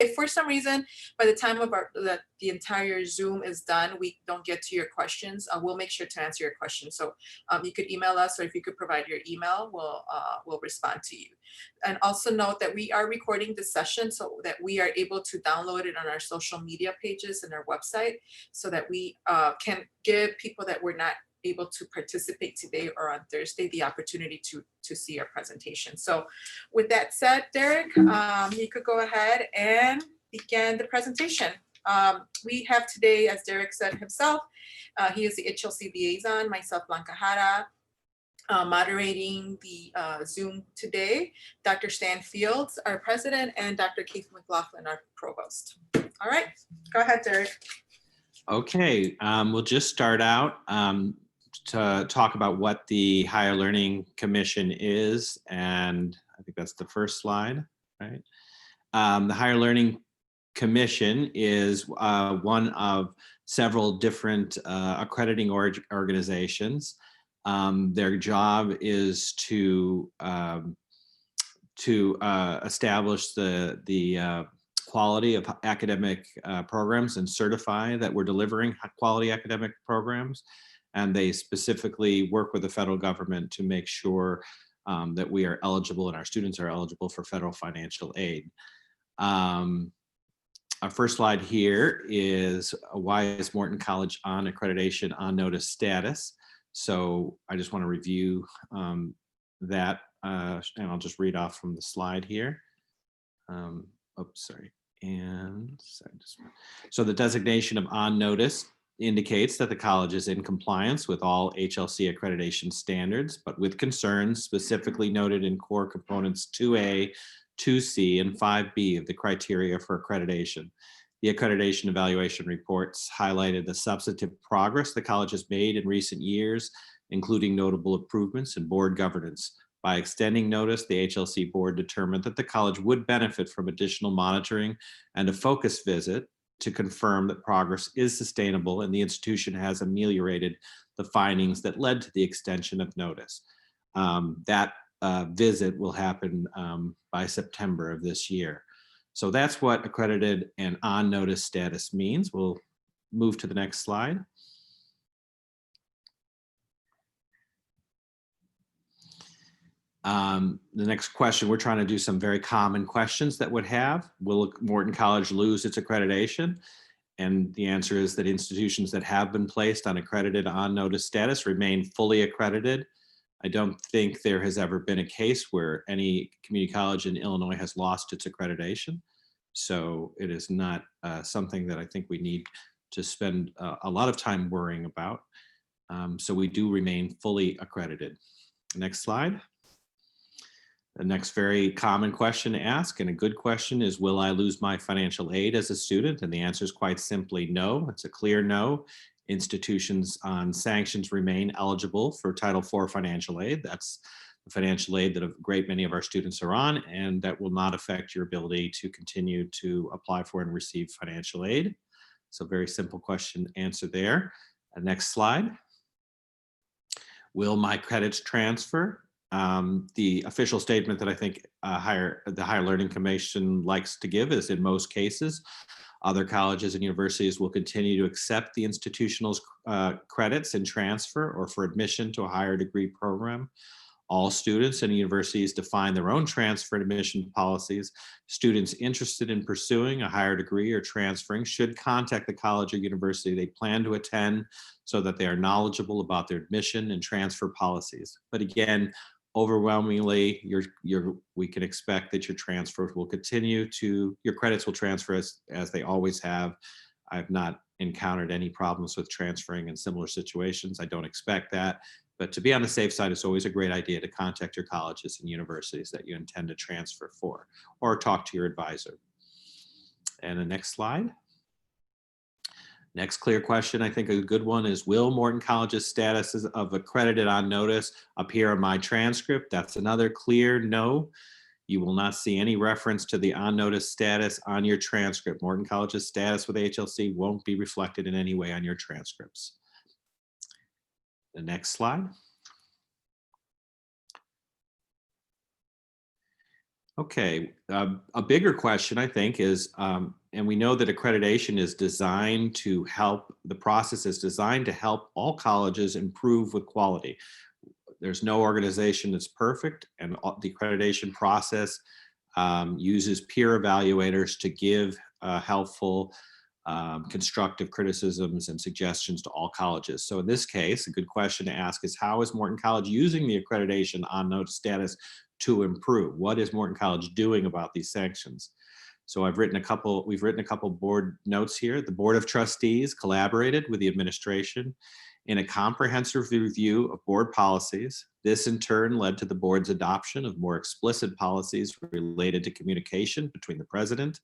if for some reason by the time of the entire Zoom is done, we don't get to your questions, we'll make sure to answer your questions. So you could email us, or if you could provide your email, we'll respond to you. And also note that we are recording this session so that we are able to download it on our social media pages and our website, so that we can give people that were not able to participate today or on Thursday the opportunity to see our presentation. So with that said, Derek, you could go ahead and begin the presentation. We have today, as Derek said himself, he is the HLC liaison, myself, Blanca Jara, moderating the Zoom today, Dr. Stan Fields, our president, and Dr. Keith McLaughlin, our provost. All right, go ahead, Derek. Okay, we'll just start out to talk about what the Higher Learning Commission is, and I think that's the first slide, right? The Higher Learning Commission is one of several different accrediting organizations. Their job is to establish the quality of academic programs and certify that we're delivering quality academic programs. And they specifically work with the federal government to make sure that we are eligible and our students are eligible for federal financial aid. Our first slide here is why is Morton College on accreditation on notice status? So I just want to review that, and I'll just read off from the slide here. Oops, sorry. So the designation of on notice indicates that the college is in compliance with all HLC accreditation standards, but with concerns specifically noted in core components 2A, 2C, and 5B of the criteria for accreditation. The accreditation evaluation reports highlighted the substantive progress the college has made in recent years, including notable improvements in board governance. By extending notice, the HLC board determined that the college would benefit from additional monitoring and a focus visit to confirm that progress is sustainable and the institution has ameliorated the findings that led to the extension of notice. That visit will happen by September of this year. So that's what accredited and on notice status means. We'll move to the next slide. The next question, we're trying to do some very common questions that would have. Will Morton College lose its accreditation? And the answer is that institutions that have been placed on accredited on notice status remain fully accredited. I don't think there has ever been a case where any community college in Illinois has lost its accreditation. So it is not something that I think we need to spend a lot of time worrying about. So we do remain fully accredited. Next slide. The next very common question to ask, and a good question, is will I lose my financial aid as a student? And the answer is quite simply no. It's a clear no. Institutions on sanctions remain eligible for Title IV financial aid. That's the financial aid that a great many of our students are on, and that will not affect your ability to continue to apply for and receive financial aid. So very simple question answer there. Next slide. Will my credits transfer? The official statement that I think the Higher Learning Commission likes to give is in most cases, other colleges and universities will continue to accept the institutional's credits in transfer or for admission to a higher degree program. All students and universities define their own transfer and admission policies. Students interested in pursuing a higher degree or transferring should contact the college or university they plan to attend so that they are knowledgeable about their admission and transfer policies. But again, overwhelmingly, we can expect that your transfers will continue to, your credits will transfer as they always have. I've not encountered any problems with transferring in similar situations. I don't expect that. But to be on the safe side, it's always a great idea to contact your colleges and universities that you intend to transfer for, or talk to your advisor. And the next slide. Next clear question, I think a good one, is will Morton College's status of accredited on notice appear on my transcript? That's another clear no. You will not see any reference to the on notice status on your transcript. Morton College's status with HLC won't be reflected in any way on your transcripts. The next slide. Okay, a bigger question, I think, is, and we know that accreditation is designed to help, the process is designed to help all colleges improve with quality. There's no organization that's perfect, and the accreditation process uses peer evaluators to give helpful, constructive criticisms and suggestions to all colleges. So in this case, a good question to ask is, how is Morton College using the accreditation on notice status to improve? What is Morton College doing about these sanctions? So we've written a couple board notes here. The Board of Trustees collaborated with the administration in a comprehensive review of board policies. This in turn led to the board's adoption of more explicit policies related to communication between the president,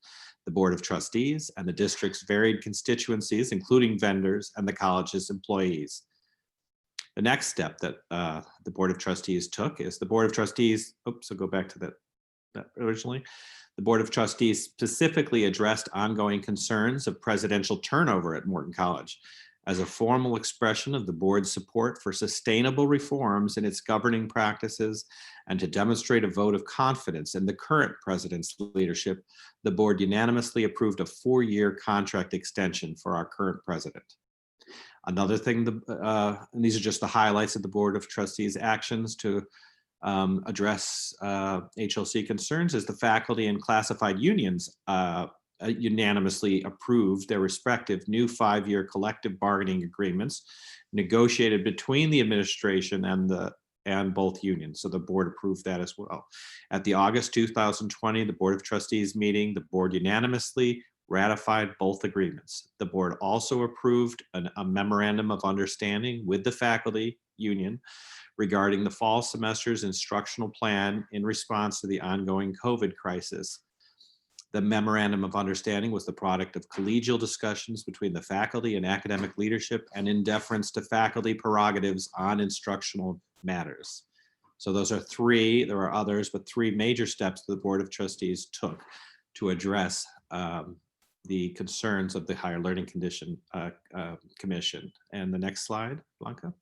the Board of Trustees, and the district's varied constituencies, including vendors and the college's employees. The next step that the Board of Trustees took is the Board of Trustees, oops, I'll go back to that originally. The Board of Trustees specifically addressed ongoing concerns of presidential turnover at Morton College as a formal expression of the board's support for sustainable reforms in its governing practices, and to demonstrate a vote of confidence in the current president's leadership. The board unanimously approved a 4-year contract extension for our current president. Another thing, and these are just the highlights of the Board of Trustees' actions to address HLC concerns, is the faculty and classified unions unanimously approved their respective new 5-year collective bargaining agreements negotiated between the administration and both unions. So the board approved that as well. At the August 2020, the Board of Trustees meeting, the board unanimously ratified both agreements. The board also approved a memorandum of understanding with the faculty union regarding the fall semester's instructional plan in response to the ongoing COVID crisis. The memorandum of understanding was the product of collegial discussions between the faculty and academic leadership, and in deference to faculty prerogatives on instructional matters. So those are three, there are others, but three major steps the Board of Trustees took to address the concerns of the Higher Learning Commission. And the next slide, Blanca.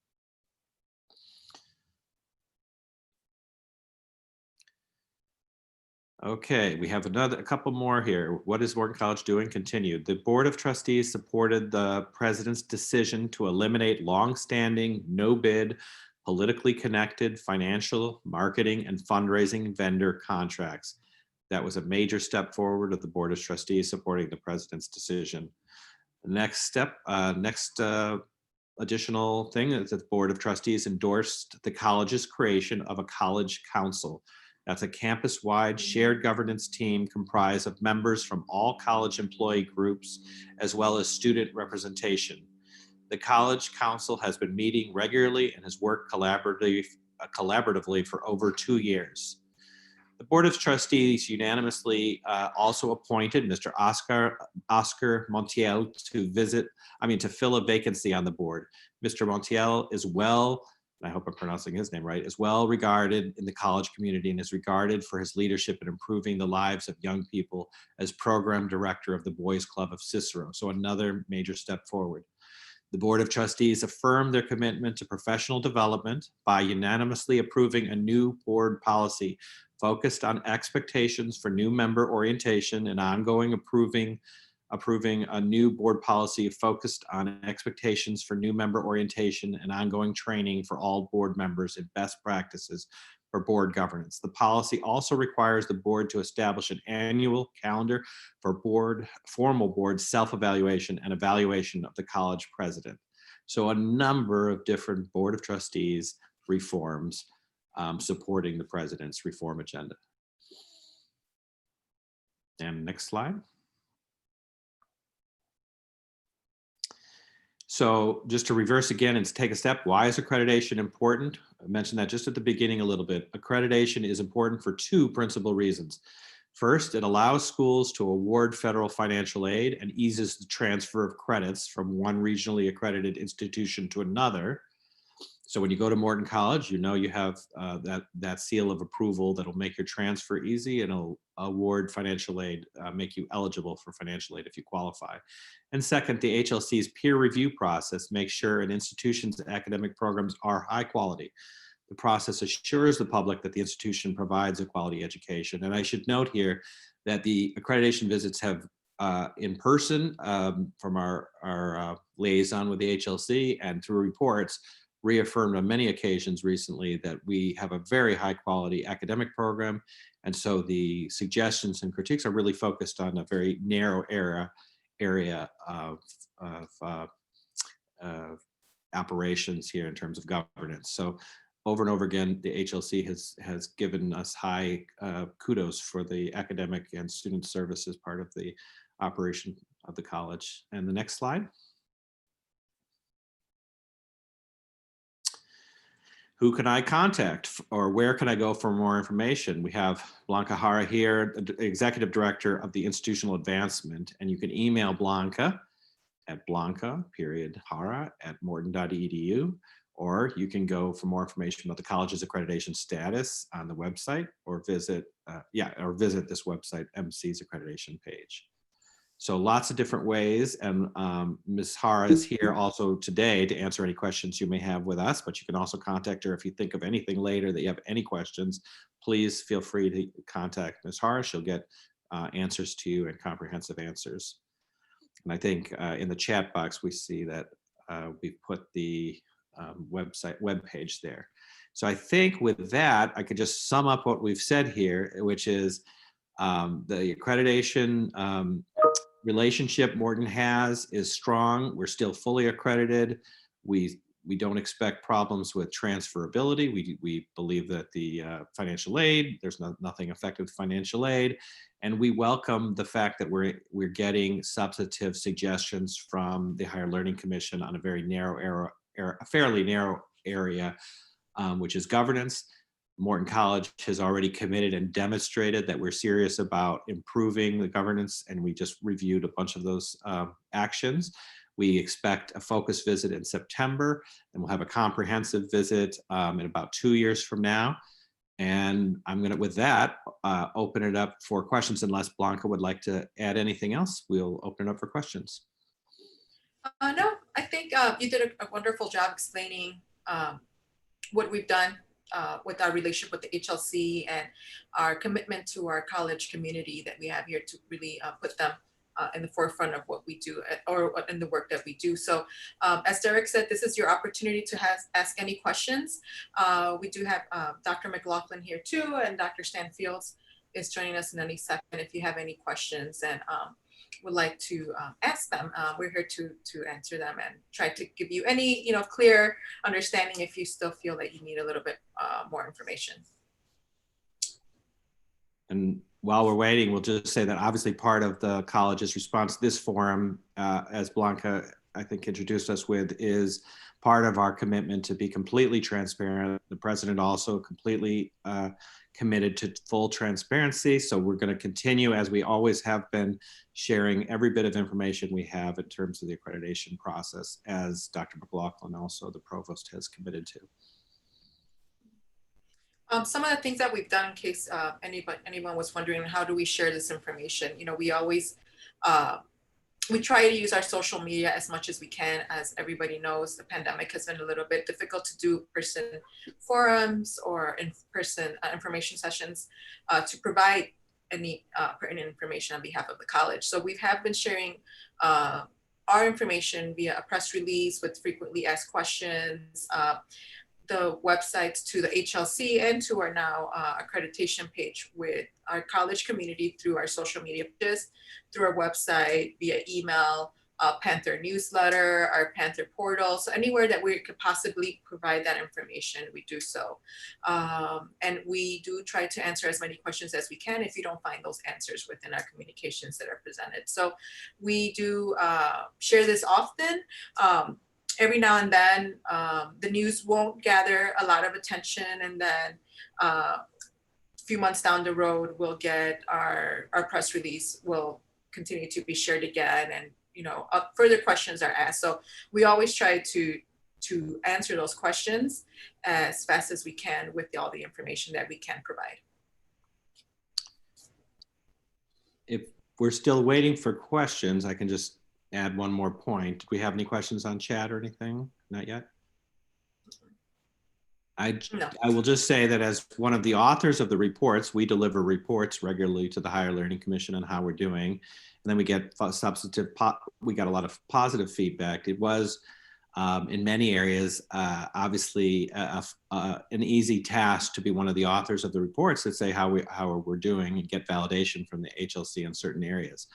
Okay, we have a couple more here. What is Morton College doing? Continued. The Board of Trustees supported the president's decision to eliminate longstanding, no-bid, politically connected financial, marketing, and fundraising vendor contracts. That was a major step forward of the Board of Trustees supporting the president's decision. The next step, additional thing is that the Board of Trustees endorsed the college's creation of a college council. That's a campus-wide shared governance team comprised of members from all college employee groups, as well as student representation. The College Council has been meeting regularly and has worked collaboratively for over 2 years. The Board of Trustees unanimously also appointed Mr. Oscar Montiel to fill a vacancy on the board. Mr. Montiel is I hope I'm pronouncing his name right, is well regarded in the college community and is regarded for his leadership in improving the lives of young people as program director of the Boys Club of Cicero. So another major step forward. The Board of Trustees affirmed their commitment to professional development by unanimously approving a new board policy focused on expectations for new member orientation and ongoing approving a new board policy focused on expectations for new member orientation and ongoing training for all board members in best practices for board governance. The policy also requires the board to establish an annual calendar for formal board self-evaluation and evaluation of the college president. So a number of different Board of Trustees reforms supporting the president's reform agenda. And next slide. So just to reverse again and to take a step, why is accreditation important? I mentioned that just at the beginning a little bit. Accreditation is important for two principal reasons. First, it allows schools to award federal financial aid and eases the transfer of credits from one regionally accredited institution to another. So when you go to Morton College, you know you have that seal of approval that'll make your transfer easy, and it'll award financial aid, make you eligible for financial aid if you qualify. And second, the HLC's peer review process makes sure an institution's academic programs are high quality. The process assures the public that the institution provides a quality education. And I should note here that the accreditation visits have in person from our liaison with the HLC and through reports reaffirmed on many occasions recently that we have a very high quality academic program. And so the suggestions and critiques are really focused on a very narrow area of operations here in terms of governance. So over and over again, the HLC has given us high kudos for the academic and student services part of the operation of the college. And the next slide. Who can I contact or where can I go for more information? We have Blanca Jara here, the Executive Director of the Institutional Advancement, and you can email Blanca at blanca.jara@morton.edu, or you can go for more information about the college's accreditation status on the website, or visit this website, MC's accreditation page. So lots of different ways, and Ms. Hara is here also today to answer any questions you may have with us, but you can also contact her if you think of anything later that you have any questions. Please feel free to contact Ms. Hara. She'll get answers to you and comprehensive answers. And I think in the chat box, we see that we've put the web page there. So I think with that, I could just sum up what we've said here, which is the accreditation relationship Morton has is strong. We're still fully accredited. We don't expect problems with transferability. We believe that the financial aid, there's nothing affected with financial aid. And we welcome the fact that we're getting substantive suggestions from the Higher Learning Commission on a very narrow fairly narrow area, which is governance. Morton College has already committed and demonstrated that we're serious about improving the governance, and we just reviewed a bunch of those actions. We expect a focus visit in September, and we'll have a comprehensive visit in about 2 years from now. And I'm going to, with that, open it up for questions. Unless Blanca would like to add anything else, we'll open it up for questions. No, I think you did a wonderful job explaining what we've done with our relationship with the HLC and our commitment to our college community that we have here to really put them in the forefront of what we do or in the work that we do. So as Derek said, this is your opportunity to ask any questions. We do have Dr. McLaughlin here too, and Dr. Stanfields is joining us in any second if you have any questions and would like to ask them. We're here to answer them and try to give you any clear understanding if you still feel that you need a little bit more information. And while we're waiting, we'll just say that obviously part of the college's response to this forum, as Blanca, I think, introduced us with, is part of our commitment to be completely transparent. The president also completely committed to full transparency. So we're going to continue, as we always have been, sharing every bit of information we have in terms of the accreditation process, as Dr. McLaughlin, also the provost, has committed to. Some of the things that we've done, in case anyone was wondering, how do we share this information? We always we try to use our social media as much as we can. As everybody knows, the pandemic has been a little bit difficult to do person forums or in-person information sessions to provide any pertinent information on behalf of the college. So we have been sharing our information via a press release with frequently asked questions, the websites to the HLC and to our now accreditation page with our college community through our social media pages, through our website, via email, Panther newsletter, our Panther portal. So anywhere that we could possibly provide that information, we do so. And we do try to answer as many questions as we can if you don't find those answers within our communications that are presented. So we do share this often. Every now and then, the news won't gather a lot of attention, and then a few months down the road, we'll get our press release will continue to be shared again, and further questions are asked. So we always try to answer those questions as fast as we can with all the information that we can provide. If we're still waiting for questions, I can just add one more point. Do we have any questions on chat or anything? Not yet. No. I will just say that as one of the authors of the reports, we deliver reports regularly to the Higher Learning Commission on how we're doing. And then we get we got a lot of positive feedback. It was in many areas, obviously an easy task to be one of the authors of the reports to say how we're doing and get validation from the HLC in certain areas.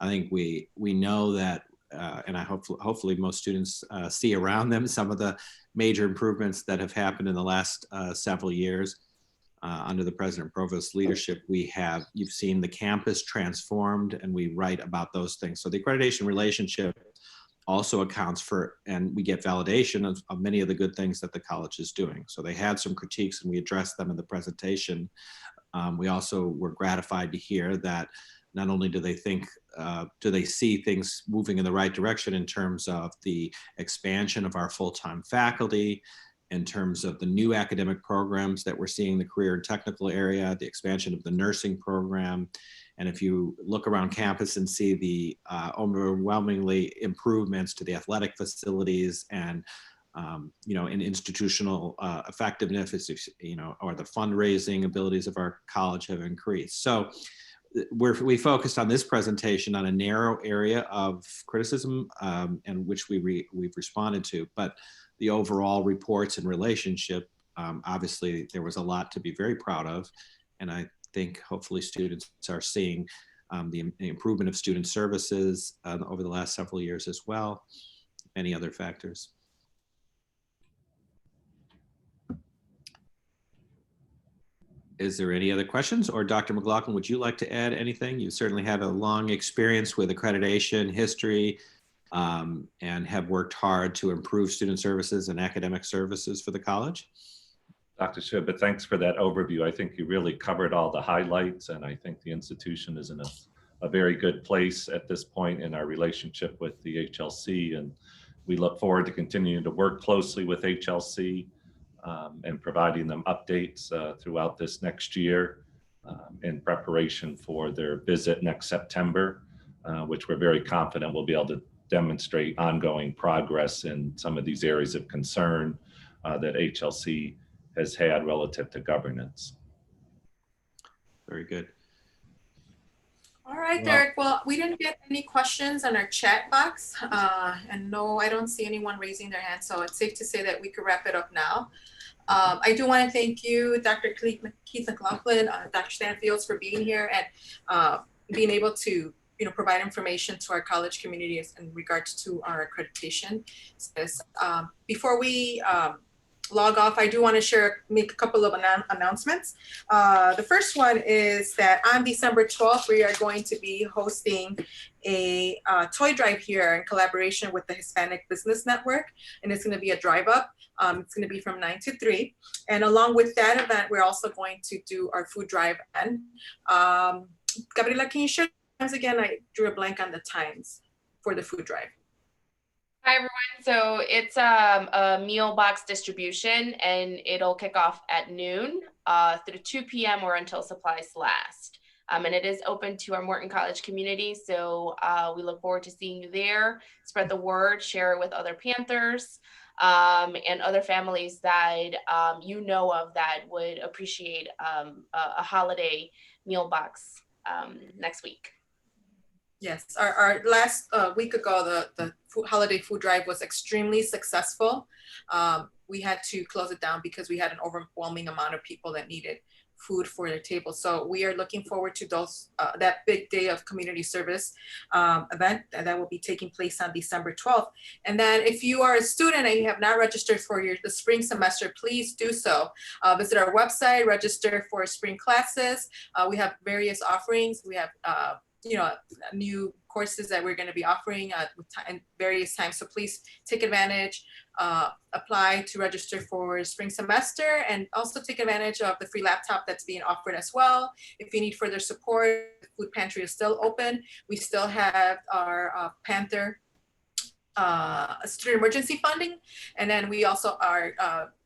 I think we know that, and I hopefully most students see around them some of the major improvements that have happened in the last several years under the President Provost's leadership. You've seen the campus transformed, and we write about those things. So the accreditation relationship also accounts for, and we get validation of many of the good things that the college is doing. So they had some critiques and we addressed them in the presentation. We also were gratified to hear that not only do they see things moving in the right direction in terms of the expansion of our full-time faculty, in terms of the new academic programs that we're seeing in the career and technical area, the expansion of the nursing program. And if you look around campus and see the overwhelmingly improvements to the athletic facilities and in institutional effectiveness, or the fundraising abilities of our college have increased. So we focused on this presentation on a narrow area of criticism, and which we've responded to, but the overall reports and relationship, obviously there was a lot to be very proud of. And I think hopefully students are seeing the improvement of student services over the last several years as well, many other factors. Is there any other questions? Or Dr. McLaughlin, would you like to add anything? You certainly have a long experience with accreditation, history, and have worked hard to improve student services and academic services for the college. Dr. Shiba, thanks for that overview. I think you really covered all the highlights, and I think the institution is in a very good place at this point in our relationship with the HLC, and we look forward to continuing to work closely with HLC and providing them updates throughout this next year in preparation for their visit next September, which we're very confident we'll be able to demonstrate ongoing progress in some of these areas of concern that HLC has had relative to governance. Very good. All right, Derek. Well, we didn't get any questions on our chat box. And no, I don't see anyone raising their hand. So it's safe to say that we could wrap it up now. I do want to thank you, Dr. Keith McLaughlin, Dr. Stanfields, for being here and being able to provide information to our college community in regards to our accreditation. Before we log off, I do want to make a couple of announcements. The first one is that on December 12th, we are going to be hosting a toy drive here in collaboration with the Hispanic Business Network, and it's going to be a drive up. It's going to be from 9 to 3. And along with that event, we're also going to do our food drive. And Gabriela, can you share times again? I drew a blank on the times for the food drive. Hi, everyone. So it's a meal box distribution, and it'll kick off at noon through 2 p.m. or until supplies last. And it is open to our Morton College community. So we look forward to seeing you there. Spread the word, share it with other Panthers and other families that you know of that would appreciate a holiday meal box next week. Yes, our last week ago, the holiday food drive was extremely successful. We had to close it down because we had an overwhelming amount of people that needed food for their table. So we are looking forward to that big day of community service event that will be taking place on December 12th. And then if you are a student and you have not registered for the spring semester, please do so. Visit our website, register for spring classes. We have various offerings. We have new courses that we're going to be offering at various times. So please take advantage, apply to register for spring semester, and also take advantage of the free laptop that's being offered as well. If you need further support, the food pantry is still open. We still have our Panther student emergency funding, and then we also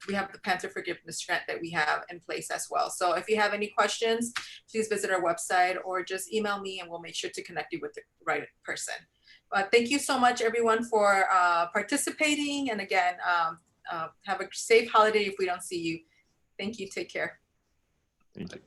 we have the Panther Forgiveness Grant that we have in place as well. So if you have any questions, please visit our website or just email me and we'll make sure to connect you with the right person. But thank you so much, everyone, for participating. And again, have a safe holiday if we don't see you. Thank you. Take care. Thank you.